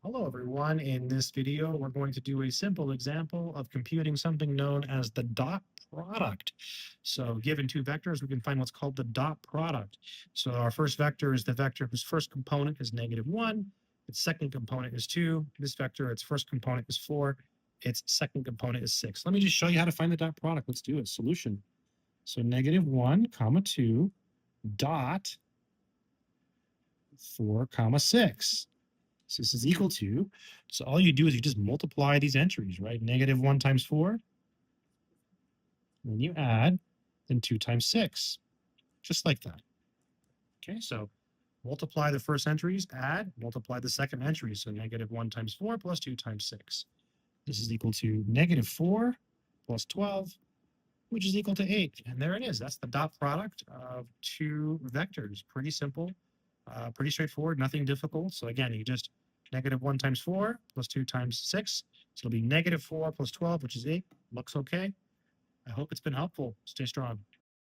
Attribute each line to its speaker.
Speaker 1: Hello everyone, in this video we're going to do a simple example of computing something known as the dot product. So given two vectors, we can find what's called the dot product. So our first vector is the vector whose first component is -1, its second component is 2, this vector, its first component is 4, its second component is 6. Let me just show you how to find the dot product. Let's do it. Solution. So -1, 2, dot 4, 6. So this is equal to, so all you do is you just multiply these entries, right? -1 times 4, then you add, then 2 times 6, just like that. Okay, so multiply the first entries, add, multiply the second entry. So -1 times 4 plus 2 times 6. This is equal to -4 plus 12, which is equal to 8. And there it is. That's the dot product of two vectors. Pretty simple, pretty straightforward, nothing difficult. So again, you just -1 times 4 plus 2 times 6. So it'll be -4 plus 12, which is 8. Looks okay. I hope it's been helpful. Stay strong.